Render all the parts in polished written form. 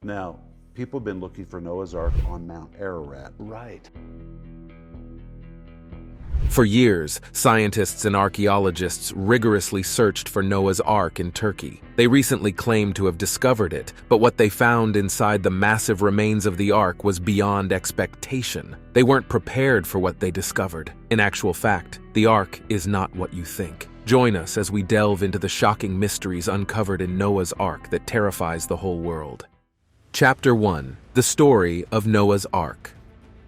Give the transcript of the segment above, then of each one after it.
Now, people have been looking for Noah's Ark on Mount Ararat. Right. For years, scientists and archaeologists rigorously searched for Noah's Ark in Turkey. They recently claimed to have discovered it, but what they found inside the massive remains of the Ark was beyond expectation. They weren't prepared for what they discovered. In actual fact, the Ark is not what you think. Join us as we delve into the shocking mysteries uncovered in Noah's Ark that terrifies the whole world. Chapter 1: The Story of Noah's Ark.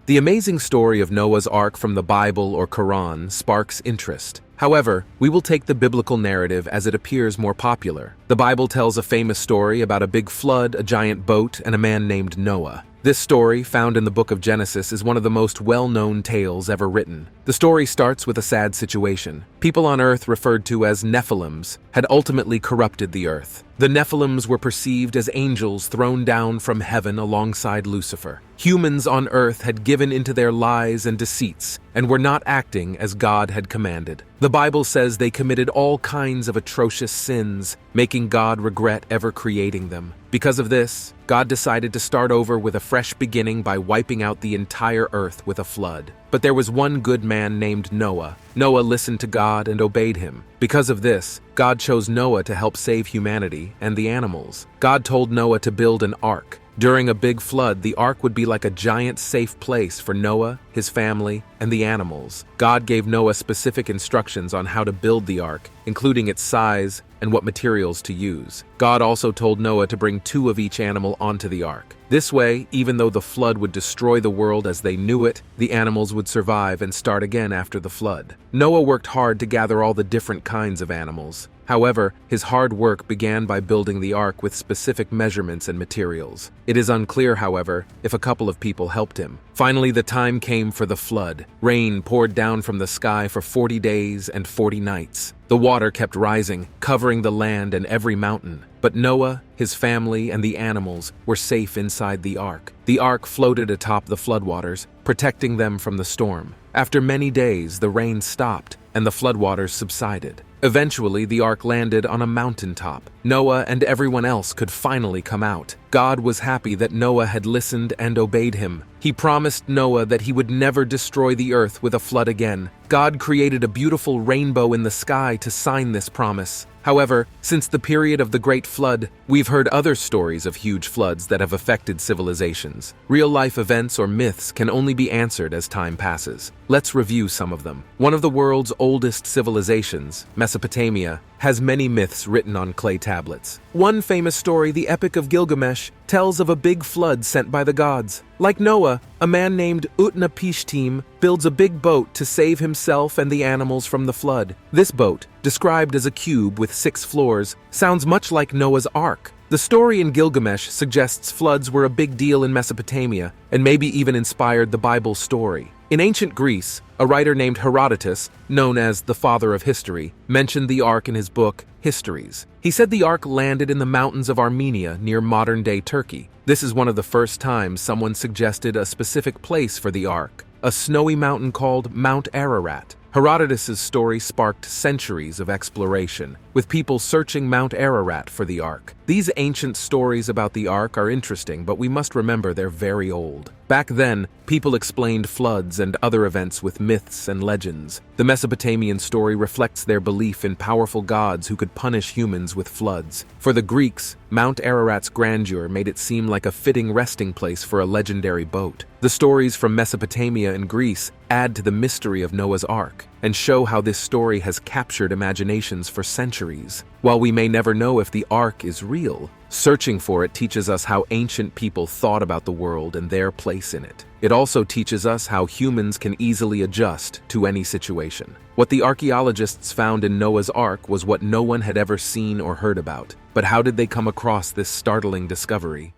The amazing story of Noah's Ark from the Bible or Quran sparks interest. However, we will take the biblical narrative as it appears more popular. The Bible tells a famous story about a big flood, a giant boat, and a man named Noah. This story, found in the book of Genesis, is one of the most well-known tales ever written. The story starts with a sad situation. People on Earth, referred to as Nephilims, had ultimately corrupted the Earth. The Nephilims were perceived as angels thrown down from heaven alongside Lucifer. Humans on Earth had given into their lies and deceits, and were not acting as God had commanded. The Bible says they committed all kinds of atrocious sins, making God regret ever creating them. Because of this, God decided to start over with a fresh beginning by wiping out the entire earth with a flood. But there was one good man named Noah. Noah listened to God and obeyed him. Because of this, God chose Noah to help save humanity and the animals. God told Noah to build an ark. During a big flood, the ark would be like a giant safe place for Noah, his family, and the animals. God gave Noah specific instructions on how to build the ark, including its size and what materials to use. God also told Noah to bring 2 of each animal onto the ark. This way, even though the flood would destroy the world as they knew it, the animals would survive and start again after the flood. Noah worked hard to gather all the different kinds of animals. However, his hard work began by building the ark with specific measurements and materials. It is unclear, however, if a couple of people helped him. Finally, the time came for the flood. Rain poured down from the sky for 40 days and 40 nights. The water kept rising, covering the land and every mountain. But Noah, his family, and the animals were safe inside the ark. The ark floated atop the floodwaters, protecting them from the storm. After many days, the rain stopped, and the floodwaters subsided. Eventually, the ark landed on a mountaintop. Noah and everyone else could finally come out. God was happy that Noah had listened and obeyed him. He promised Noah that he would never destroy the earth with a flood again. God created a beautiful rainbow in the sky to sign this promise. However, since the period of the Great Flood, we've heard other stories of huge floods that have affected civilizations. Real-life events or myths can only be answered as time passes. Let's review some of them. One of the world's oldest civilizations, Mesopotamia, has many myths written on clay tablets. One famous story, the Epic of Gilgamesh, tells of a big flood sent by the gods. Like Noah, a man named Utnapishtim builds a big boat to save himself and the animals from the flood. This boat, described as a cube with 6 floors, sounds much like Noah's Ark. The story in Gilgamesh suggests floods were a big deal in Mesopotamia and maybe even inspired the Bible story. In ancient Greece, a writer named Herodotus, known as the father of history, mentioned the Ark in his book, Histories. He said the Ark landed in the mountains of Armenia near modern-day Turkey. This is one of the first times someone suggested a specific place for the Ark, a snowy mountain called Mount Ararat. Herodotus's story sparked centuries of exploration, with people searching Mount Ararat for the Ark. These ancient stories about the Ark are interesting, but we must remember they're very old. Back then, people explained floods and other events with myths and legends. The Mesopotamian story reflects their belief in powerful gods who could punish humans with floods. For the Greeks, Mount Ararat's grandeur made it seem like a fitting resting place for a legendary boat. The stories from Mesopotamia and Greece add to the mystery of Noah's Ark and show how this story has captured imaginations for centuries. While we may never know if the Ark is real, searching for it teaches us how ancient people thought about the world and their place in it. It also teaches us how humans can easily adjust to any situation. What the archaeologists found in Noah's Ark was what no one had ever seen or heard about. But how did they come across this startling discovery?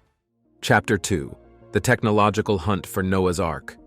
Chapter 2: The Technological Hunt for Noah's Ark.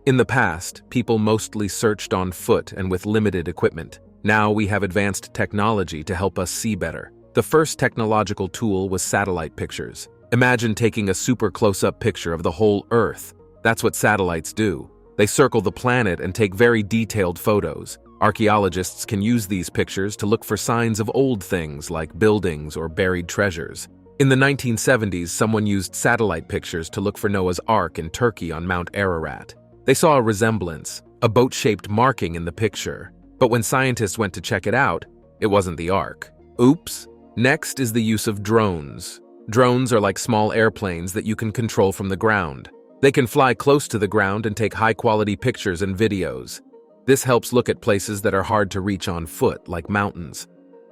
In the past, people mostly searched on foot and with limited equipment. Now we have advanced technology to help us see better. The first technological tool was satellite pictures. Imagine taking a super close-up picture of the whole Earth. That's what satellites do. They circle the planet and take very detailed photos. Archaeologists can use these pictures to look for signs of old things like buildings or buried treasures. In the 1970s, someone used satellite pictures to look for Noah's Ark in Turkey on Mount Ararat. They saw a resemblance, a boat-shaped marking in the picture. But when scientists went to check it out, it wasn't the Ark. Oops! Next is the use of drones. Drones are like small airplanes that you can control from the ground. They can fly close to the ground and take high-quality pictures and videos. This helps look at places that are hard to reach on foot, like mountains.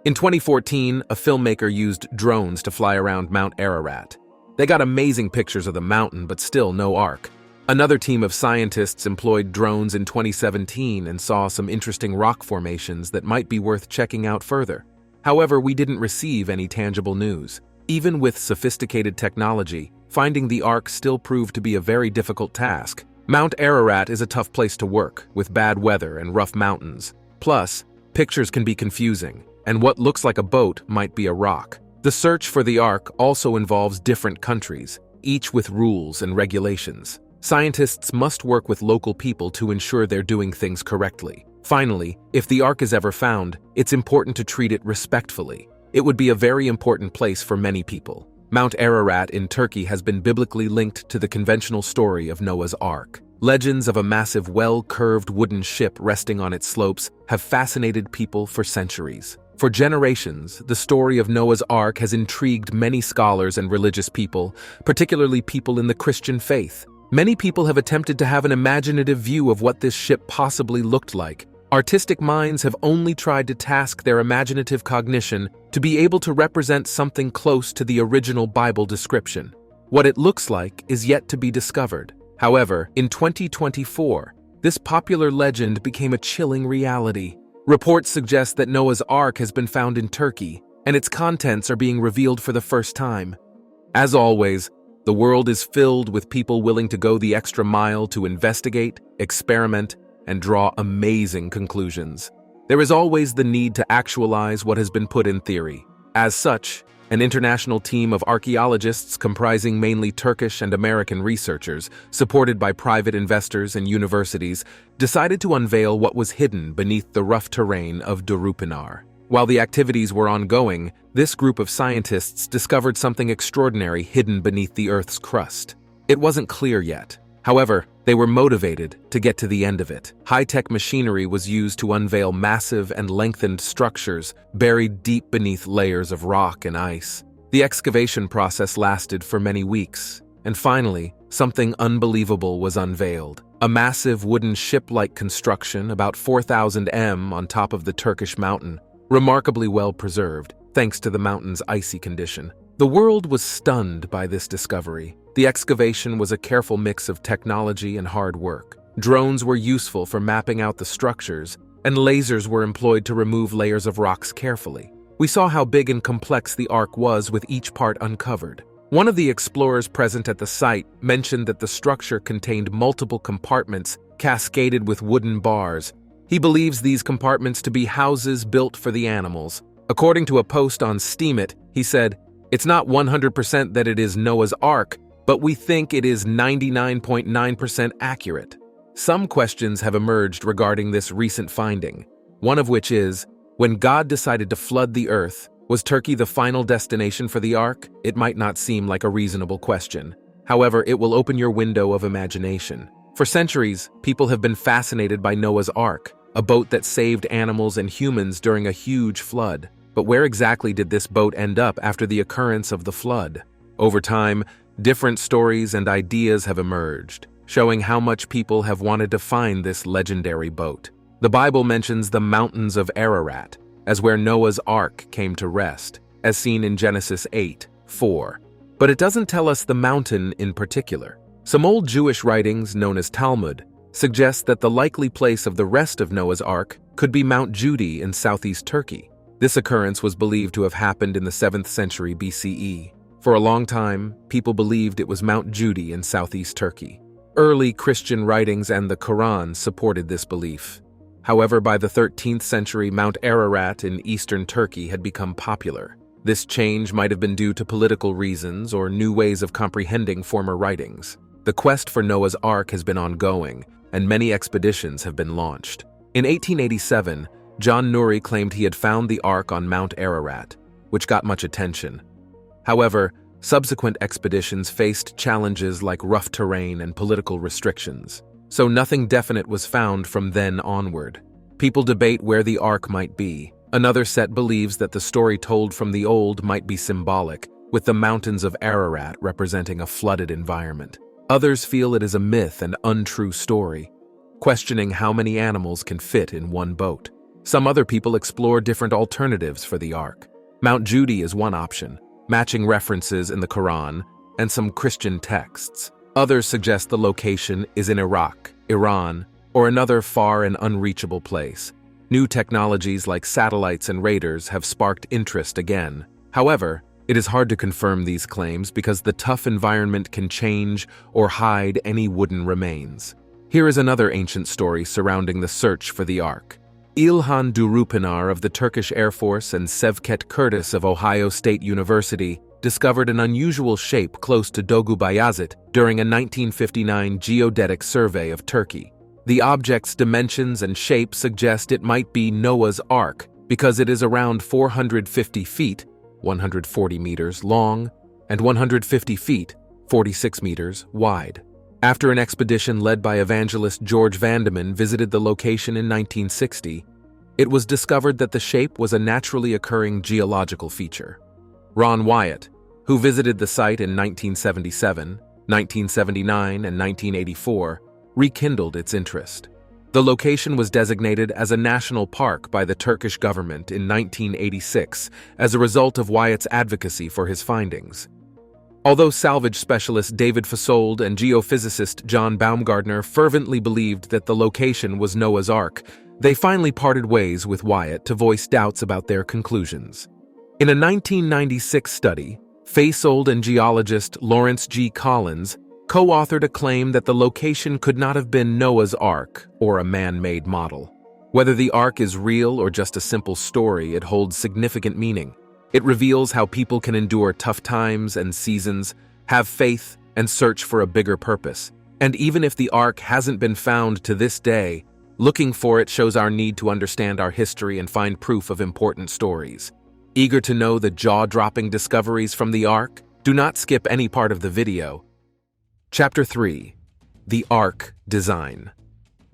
In 2014, a filmmaker used drones to fly around Mount Ararat. They got amazing pictures of the mountain, but still no Ark. Another team of scientists employed drones in 2017 and saw some interesting rock formations that might be worth checking out further. However, we didn't receive any tangible news. Even with sophisticated technology, finding the Ark still proved to be a very difficult task. Mount Ararat is a tough place to work, with bad weather and rough mountains. Plus, pictures can be confusing, and what looks like a boat might be a rock. The search for the Ark also involves different countries, each with rules and regulations. Scientists must work with local people to ensure they're doing things correctly. Finally, if the Ark is ever found, it's important to treat it respectfully. It would be a very important place for many people. Mount Ararat in Turkey has been biblically linked to the conventional story of Noah's Ark. Legends of a massive, well-curved wooden ship resting on its slopes have fascinated people for centuries. For generations, the story of Noah's Ark has intrigued many scholars and religious people, particularly people in the Christian faith. Many people have attempted to have an imaginative view of what this ship possibly looked like. Artistic minds have only tried to task their imaginative cognition to be able to represent something close to the original Bible description. What it looks like is yet to be discovered. However, in 2024, this popular legend became a chilling reality. Reports suggest that Noah's Ark has been found in Turkey, and its contents are being revealed for the first time. As always, the world is filled with people willing to go the extra mile to investigate, experiment, and draw amazing conclusions. There is always the need to actualize what has been put in theory. As such, an international team of archaeologists comprising mainly Turkish and American researchers, supported by private investors and universities, decided to unveil what was hidden beneath the rough terrain of Durupinar. While the activities were ongoing, this group of scientists discovered something extraordinary hidden beneath the Earth's crust. It wasn't clear yet. However, they were motivated to get to the end of it. High-tech machinery was used to unveil massive and lengthened structures buried deep beneath layers of rock and ice. The excavation process lasted for many weeks, and finally, something unbelievable was unveiled. A massive wooden ship-like construction about 4,000 m on top of the Turkish mountain, remarkably well preserved, thanks to the mountain's icy condition. The world was stunned by this discovery. The excavation was a careful mix of technology and hard work. Drones were useful for mapping out the structures, and lasers were employed to remove layers of rocks carefully. We saw how big and complex the Ark was with each part uncovered. One of the explorers present at the site mentioned that the structure contained multiple compartments cascaded with wooden bars. He believes these compartments to be houses built for the animals. According to a post on Steemit, he said, "It's not 100% that it is Noah's Ark, but we think it is 99.9% accurate." Some questions have emerged regarding this recent finding, one of which is, when God decided to flood the earth, was Turkey the final destination for the Ark? It might not seem like a reasonable question. However, it will open your window of imagination. For centuries, people have been fascinated by Noah's Ark, a boat that saved animals and humans during a huge flood. But where exactly did this boat end up after the occurrence of the flood? Over time, different stories and ideas have emerged, showing how much people have wanted to find this legendary boat. The Bible mentions the mountains of Ararat as where Noah's Ark came to rest, as seen in Genesis 8:4. But it doesn't tell us the mountain in particular. Some old Jewish writings, known as Talmud, suggest that the likely place of the rest of Noah's Ark could be Mount Judi in southeast Turkey. This occurrence was believed to have happened in the 7th century BCE. For a long time, people believed it was Mount Judi in southeast Turkey. Early Christian writings and the Quran supported this belief. However, by the 13th century, Mount Ararat in eastern Turkey had become popular. This change might have been due to political reasons or new ways of comprehending former writings. The quest for Noah's Ark has been ongoing, and many expeditions have been launched. In 1887, John Nuri claimed he had found the Ark on Mount Ararat, which got much attention. However, subsequent expeditions faced challenges like rough terrain and political restrictions, so nothing definite was found from then onward. People debate where the Ark might be. Another set believes that the story told from the old might be symbolic, with the mountains of Ararat representing a flooded environment. Others feel it is a myth and untrue story, questioning how many animals can fit in one boat. Some other people explore different alternatives for the Ark. Mount Judy is one option, matching references in the Quran and some Christian texts. Others suggest the location is in Iraq, Iran, or another far and unreachable place. New technologies like satellites and radars have sparked interest again. However, it is hard to confirm these claims because the tough environment can change or hide any wooden remains. Here is another ancient story surrounding the search for the Ark. İlhan Durupinar of the Turkish Air Force and Sevket Curtis of Ohio State University discovered an unusual shape close to Dogu Bayazıt during a 1959 geodetic survey of Turkey. The object's dimensions and shape suggest it might be Noah's Ark because it is around 450 feet, 140 meters long, and 150 feet, 46 meters wide. After an expedition led by evangelist George Vandeman visited the location in 1960, it was discovered that the shape was a naturally occurring geological feature. Ron Wyatt, who visited the site in 1977, 1979, and 1984, rekindled its interest. The location was designated as a national park by the Turkish government in 1986 as a result of Wyatt's advocacy for his findings. Although salvage specialist David Fasold and geophysicist John Baumgartner fervently believed that the location was Noah's Ark, they finally parted ways with Wyatt to voice doubts about their conclusions. In a 1996 study, Fasold and geologist Lawrence G. Collins co-authored a claim that the location could not have been Noah's Ark or a man-made model. Whether the Ark is real or just a simple story, it holds significant meaning. It reveals how people can endure tough times and seasons, have faith, and search for a bigger purpose. And even if the Ark hasn't been found to this day, looking for it shows our need to understand our history and find proof of important stories. Eager to know the jaw-dropping discoveries from the Ark? Do not skip any part of the video. Chapter 3. The Ark Design.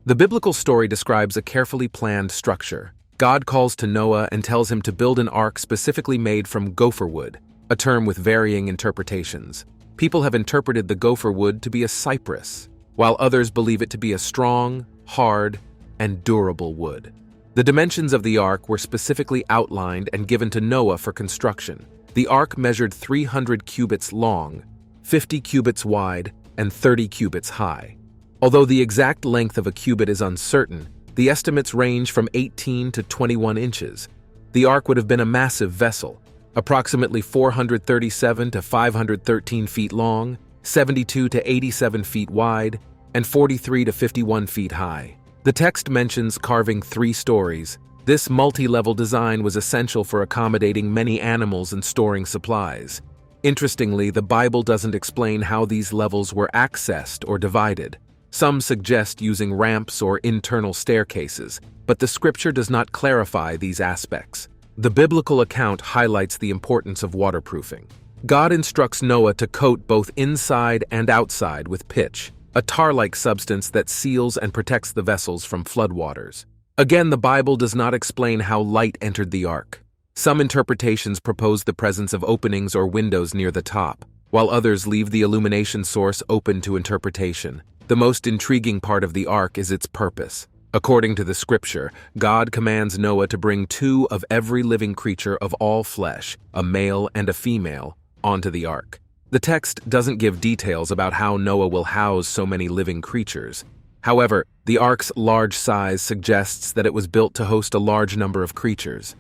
The biblical story describes a carefully planned structure. God calls to Noah and tells him to build an ark specifically made from gopher wood, a term with varying interpretations. People have interpreted the gopher wood to be a cypress, while others believe it to be a strong, hard, and durable wood. The dimensions of the ark were specifically outlined and given to Noah for construction. The ark measured 300 cubits long, 50 cubits wide, and 30 cubits high. Although the exact length of a cubit is uncertain, the estimates range from 18 to 21 inches. The ark would have been a massive vessel, approximately 437 to 513 feet long, 72 to 87 feet wide, and 43 to 51 feet high. The text mentions carving 3 stories. This multi-level design was essential for accommodating many animals and storing supplies. Interestingly, the Bible doesn't explain how these levels were accessed or divided. Some suggest using ramps or internal staircases, but the scripture does not clarify these aspects. The biblical account highlights the importance of waterproofing. God instructs Noah to coat both inside and outside with pitch, a tar-like substance that seals and protects the vessels from floodwaters. Again, the Bible does not explain how light entered the ark. Some interpretations propose the presence of openings or windows near the top, while others leave the illumination source open to interpretation. The most intriguing part of the ark is its purpose. According to the scripture, God commands Noah to bring 2 of every living creature of all flesh, a male and a female, onto the ark. The text doesn't give details about how Noah will house so many living creatures. However, the ark's large size suggests that it was built to host a large number of creatures.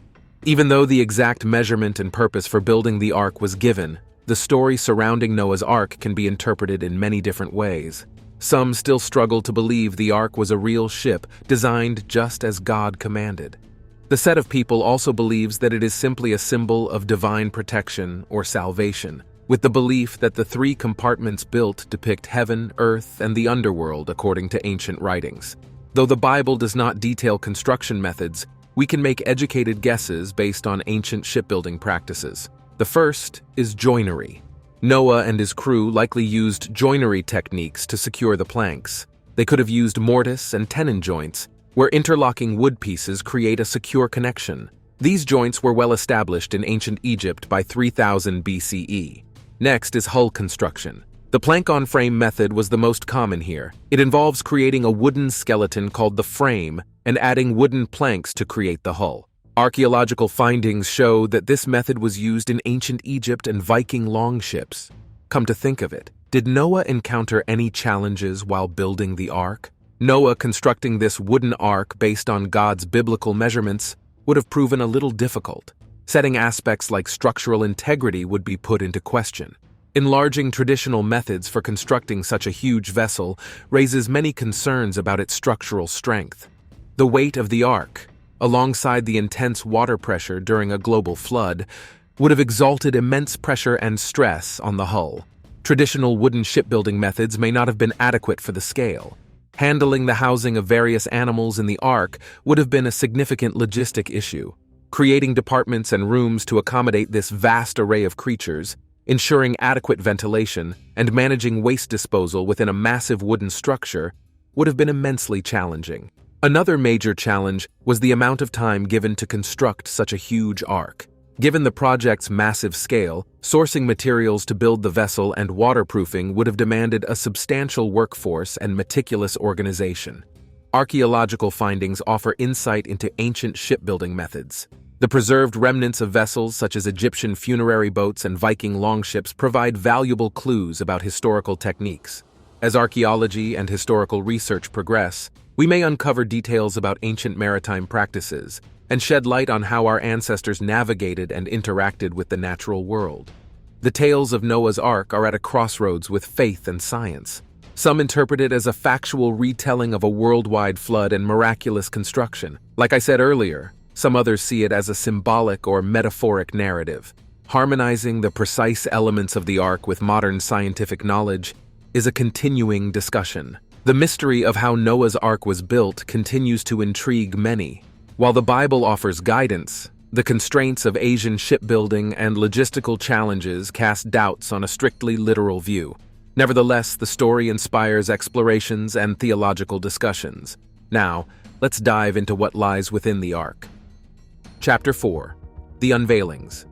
Even though the exact measurement and purpose for building the ark was given, the story surrounding Noah's Ark can be interpreted in many different ways. Some still struggle to believe the ark was a real ship designed just as God commanded. The set of people also believes that it is simply a symbol of divine protection or salvation, with the belief that the 3 compartments built depict heaven, earth, and the underworld according to ancient writings. Though the Bible does not detail construction methods, we can make educated guesses based on ancient shipbuilding practices. The first is joinery. Noah and his crew likely used joinery techniques to secure the planks. They could have used mortise and tenon joints, where interlocking wood pieces create a secure connection. These joints were well established in ancient Egypt by 3000 BCE. Next is hull construction. The plank-on-frame method was the most common here. It involves creating a wooden skeleton called the frame and adding wooden planks to create the hull. Archaeological findings show that this method was used in ancient Egypt and Viking longships. Come to think of it, did Noah encounter any challenges while building the ark? Noah constructing this wooden ark based on God's biblical measurements would have proven a little difficult. Setting aspects like structural integrity would be put into question. Enlarging traditional methods for constructing such a huge vessel raises many concerns about its structural strength. The weight of the ark, alongside the intense water pressure during a global flood, would have exalted immense pressure and stress on the hull. Traditional wooden shipbuilding methods may not have been adequate for the scale. Handling the housing of various animals in the ark would have been a significant logistic issue. Creating departments and rooms to accommodate this vast array of creatures, ensuring adequate ventilation, and managing waste disposal within a massive wooden structure would have been immensely challenging. Another major challenge was the amount of time given to construct such a huge ark. Given the project's massive scale, sourcing materials to build the vessel and waterproofing would have demanded a substantial workforce and meticulous organization. Archaeological findings offer insight into ancient shipbuilding methods. The preserved remnants of vessels such as Egyptian funerary boats and Viking longships provide valuable clues about historical techniques. As archaeology and historical research progress, we may uncover details about ancient maritime practices and shed light on how our ancestors navigated and interacted with the natural world. The tales of Noah's Ark are at a crossroads with faith and science. Some interpret it as a factual retelling of a worldwide flood and miraculous construction. Like I said earlier, some others see it as a symbolic or metaphoric narrative. Harmonizing the precise elements of the ark with modern scientific knowledge is a continuing discussion. The mystery of how Noah's Ark was built continues to intrigue many. While the Bible offers guidance, the constraints of Asian shipbuilding and logistical challenges cast doubts on a strictly literal view. Nevertheless, the story inspires explorations and theological discussions. Now, let's dive into what lies within the Ark. Chapter 4. The Unveilings.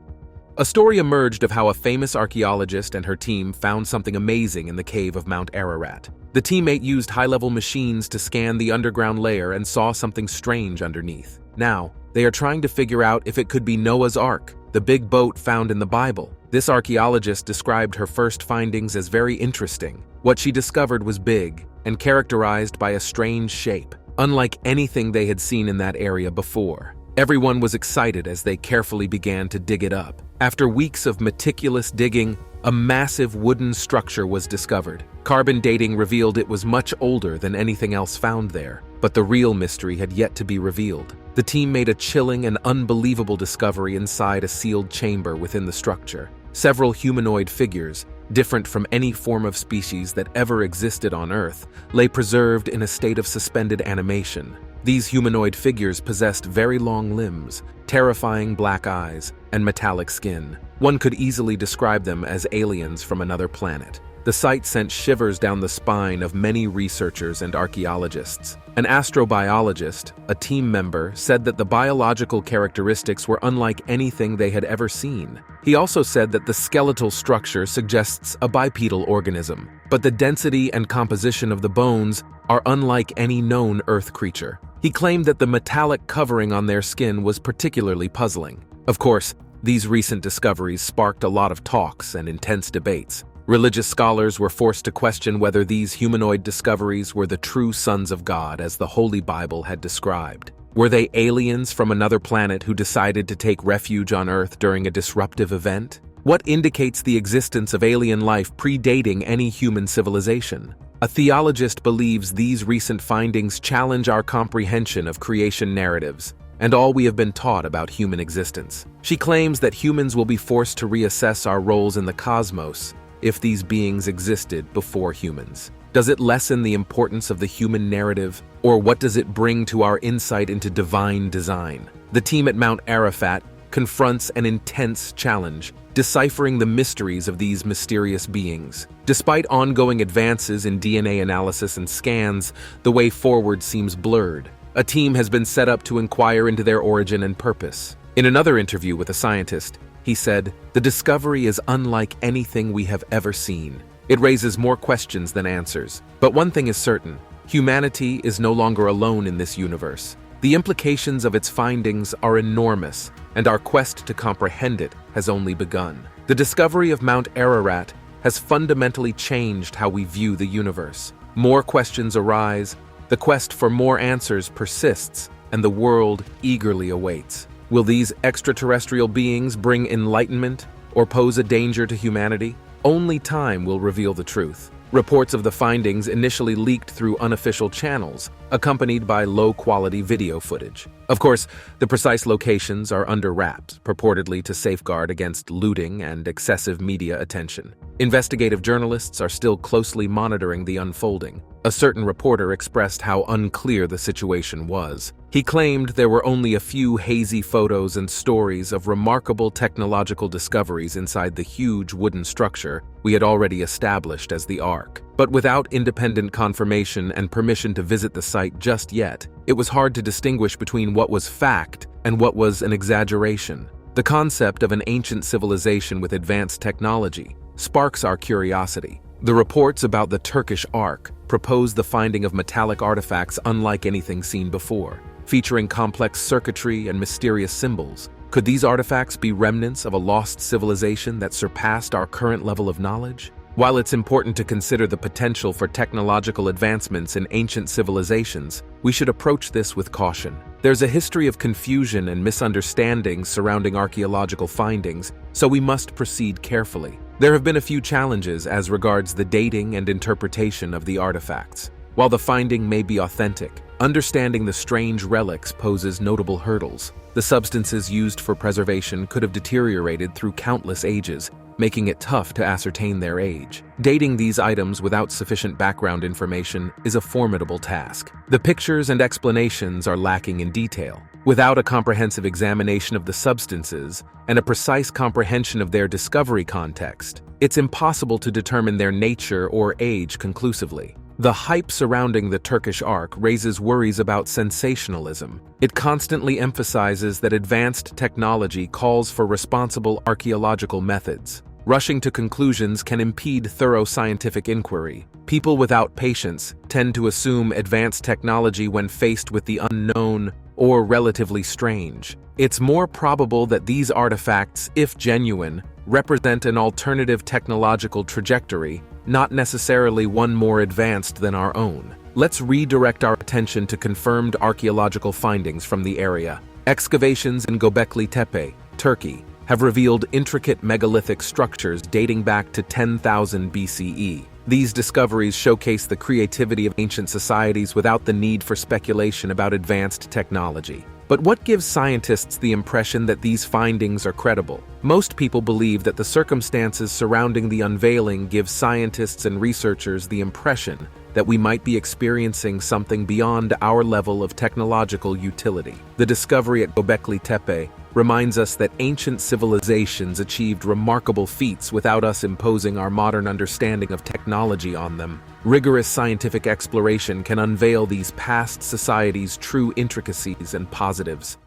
A story emerged of how a famous archaeologist and her team found something amazing in the cave of Mount Ararat. The teammate used high-level machines to scan the underground layer and saw something strange underneath. Now, they are trying to figure out if it could be Noah's Ark, the big boat found in the Bible. This archaeologist described her first findings as very interesting. What she discovered was big and characterized by a strange shape, unlike anything they had seen in that area before. Everyone was excited as they carefully began to dig it up. After weeks of meticulous digging, a massive wooden structure was discovered. Carbon dating revealed it was much older than anything else found there, but the real mystery had yet to be revealed. The team made a chilling and unbelievable discovery inside a sealed chamber within the structure. Several humanoid figures, different from any form of species that ever existed on Earth, lay preserved in a state of suspended animation. These humanoid figures possessed very long limbs, terrifying black eyes, and metallic skin. One could easily describe them as aliens from another planet. The sight sent shivers down the spine of many researchers and archaeologists. An astrobiologist, a team member, said that the biological characteristics were unlike anything they had ever seen. He also said that the skeletal structure suggests a bipedal organism, but the density and composition of the bones are unlike any known Earth creature. He claimed that the metallic covering on their skin was particularly puzzling. Of course, these recent discoveries sparked a lot of talks and intense debates. Religious scholars were forced to question whether these humanoid discoveries were the true sons of God as the Holy Bible had described. Were they aliens from another planet who decided to take refuge on Earth during a disruptive event? What indicates the existence of alien life predating any human civilization? A theologist believes these recent findings challenge our comprehension of creation narratives and all we have been taught about human existence. She claims that humans will be forced to reassess our roles in the cosmos if these beings existed before humans. Does it lessen the importance of the human narrative, or what does it bring to our insight into divine design? The team at Mount Arafat confronts an intense challenge. deciphering the mysteries of these mysterious beings. Despite ongoing advances in DNA analysis and scans, the way forward seems blurred. A team has been set up to inquire into their origin and purpose. In another interview with a scientist, he said, "The discovery is unlike anything we have ever seen. It raises more questions than answers. But one thing is certain, humanity is no longer alone in this universe. The implications of its findings are enormous, and our quest to comprehend it has only begun." The discovery of Mount Ararat has fundamentally changed how we view the universe. More questions arise, the quest for more answers persists, and the world eagerly awaits. Will these extraterrestrial beings bring enlightenment or pose a danger to humanity? Only time will reveal the truth. Reports of the findings initially leaked through unofficial channels, accompanied by low-quality video footage. Of course, the precise locations are under wraps, purportedly to safeguard against looting and excessive media attention. Investigative journalists are still closely monitoring the unfolding. A certain reporter expressed how unclear the situation was. He claimed there were only a few hazy photos and stories of remarkable technological discoveries inside the huge wooden structure we had already established as the Ark. But without independent confirmation and permission to visit the site just yet, it was hard to distinguish between what was fact and what was an exaggeration. The concept of an ancient civilization with advanced technology sparks our curiosity. The reports about the Turkish Ark propose the finding of metallic artifacts unlike anything seen before, featuring complex circuitry and mysterious symbols. Could these artifacts be remnants of a lost civilization that surpassed our current level of knowledge? While it's important to consider the potential for technological advancements in ancient civilizations, we should approach this with caution. There's a history of confusion and misunderstandings surrounding archaeological findings, so we must proceed carefully. There have been a few challenges as regards the dating and interpretation of the artifacts. While the finding may be authentic, understanding the strange relics poses notable hurdles. The substances used for preservation could have deteriorated through countless ages, making it tough to ascertain their age. Dating these items without sufficient background information is a formidable task. The pictures and explanations are lacking in detail. Without a comprehensive examination of the substances and a precise comprehension of their discovery context, it's impossible to determine their nature or age conclusively. The hype surrounding the Turkish Ark raises worries about sensationalism. It constantly emphasizes that advanced technology calls for responsible archaeological methods. Rushing to conclusions can impede thorough scientific inquiry. People without patience tend to assume advanced technology when faced with the unknown or relatively strange. It's more probable that these artifacts, if genuine, represent an alternative technological trajectory, not necessarily one more advanced than our own. Let's redirect our attention to confirmed archaeological findings from the area. Excavations in Göbekli Tepe, Turkey, have revealed intricate megalithic structures dating back to 10,000 BCE. These discoveries showcase the creativity of ancient societies without the need for speculation about advanced technology. But what gives scientists the impression that these findings are credible? Most people believe that the circumstances surrounding the unveiling give scientists and researchers the impression that we might be experiencing something beyond our level of technological utility. The discovery at Göbekli Tepe reminds us that ancient civilizations achieved remarkable feats without us imposing our modern understanding of technology on them. Rigorous scientific exploration can unveil these past societies' true intricacies and positives.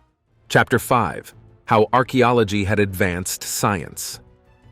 Chapter 5. How Archaeology had Advanced Science.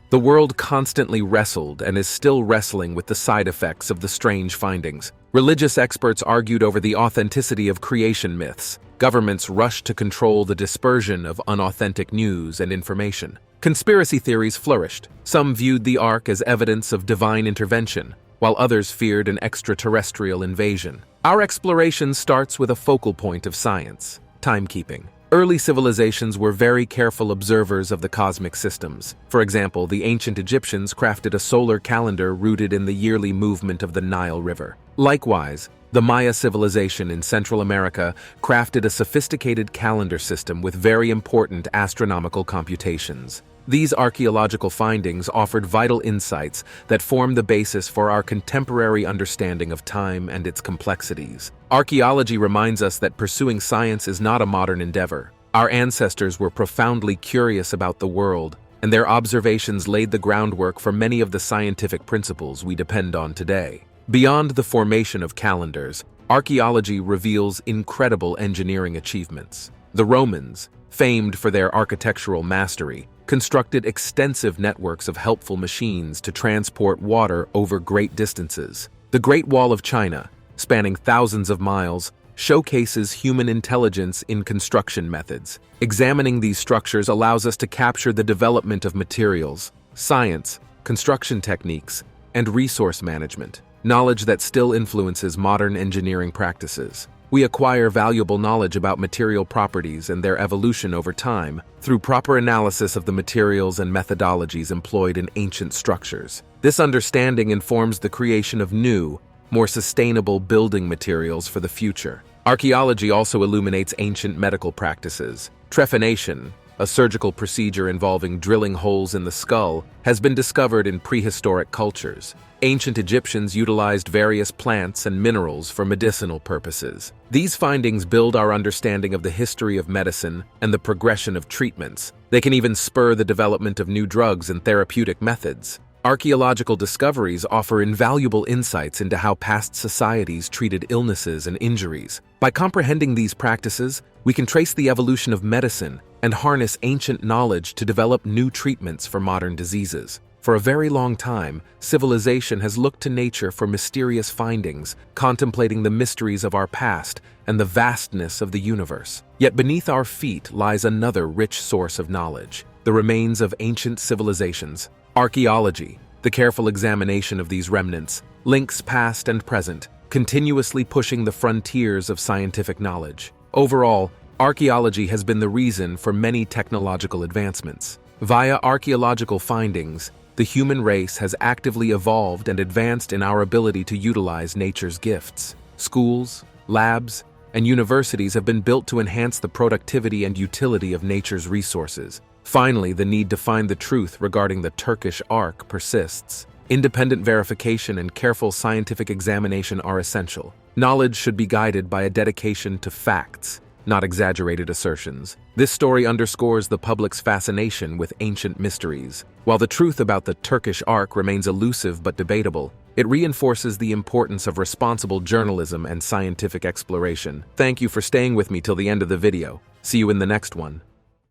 The world constantly wrestled and is still wrestling with the side effects of the strange findings. Religious experts argued over the authenticity of creation myths. Governments rushed to control the dispersion of unauthentic news and information. Conspiracy theories flourished. Some viewed the Ark as evidence of divine intervention, while others feared an extraterrestrial invasion. Our exploration starts with a focal point of science: timekeeping. Early civilizations were very careful observers of the cosmic systems. For example, the ancient Egyptians crafted a solar calendar rooted in the yearly movement of the Nile River. Likewise, the Maya civilization in Central America crafted a sophisticated calendar system with very important astronomical computations. These archaeological findings offered vital insights that form the basis for our contemporary understanding of time and its complexities. Archaeology reminds us that pursuing science is not a modern endeavor. Our ancestors were profoundly curious about the world, and their observations laid the groundwork for many of the scientific principles we depend on today. Beyond the formation of calendars, archaeology reveals incredible engineering achievements. The Romans, famed for their architectural mastery, constructed extensive networks of helpful machines to transport water over great distances. The Great Wall of China, spanning thousands of miles, showcases human intelligence in construction methods. Examining these structures allows us to capture the development of materials, science, construction techniques, and resource management, knowledge that still influences modern engineering practices. We acquire valuable knowledge about material properties and their evolution over time through proper analysis of the materials and methodologies employed in ancient structures. This understanding informs the creation of new, more sustainable building materials for the future. Archaeology also illuminates ancient medical practices. Trephination, a surgical procedure involving drilling holes in the skull, has been discovered in prehistoric cultures. Ancient Egyptians utilized various plants and minerals for medicinal purposes. These findings build our understanding of the history of medicine and the progression of treatments. They can even spur the development of new drugs and therapeutic methods. Archaeological discoveries offer invaluable insights into how past societies treated illnesses and injuries. By comprehending these practices, we can trace the evolution of medicine and harness ancient knowledge to develop new treatments for modern diseases. For a very long time, civilization has looked to nature for mysterious findings, contemplating the mysteries of our past and the vastness of the universe. Yet beneath our feet lies another rich source of knowledge: the remains of ancient civilizations. Archaeology, the careful examination of these remnants, links past and present, continuously pushing the frontiers of scientific knowledge. Overall, archaeology has been the reason for many technological advancements. Via archaeological findings, the human race has actively evolved and advanced in our ability to utilize nature's gifts. Schools, labs, and universities have been built to enhance the productivity and utility of nature's resources. Finally, the need to find the truth regarding the Turkish Ark persists. Independent verification and careful scientific examination are essential. Knowledge should be guided by a dedication to facts, not exaggerated assertions. This story underscores the public's fascination with ancient mysteries. While the truth about the Turkish Ark remains elusive but debatable, it reinforces the importance of responsible journalism and scientific exploration. Thank you for staying with me till the end of the video. See you in the next one.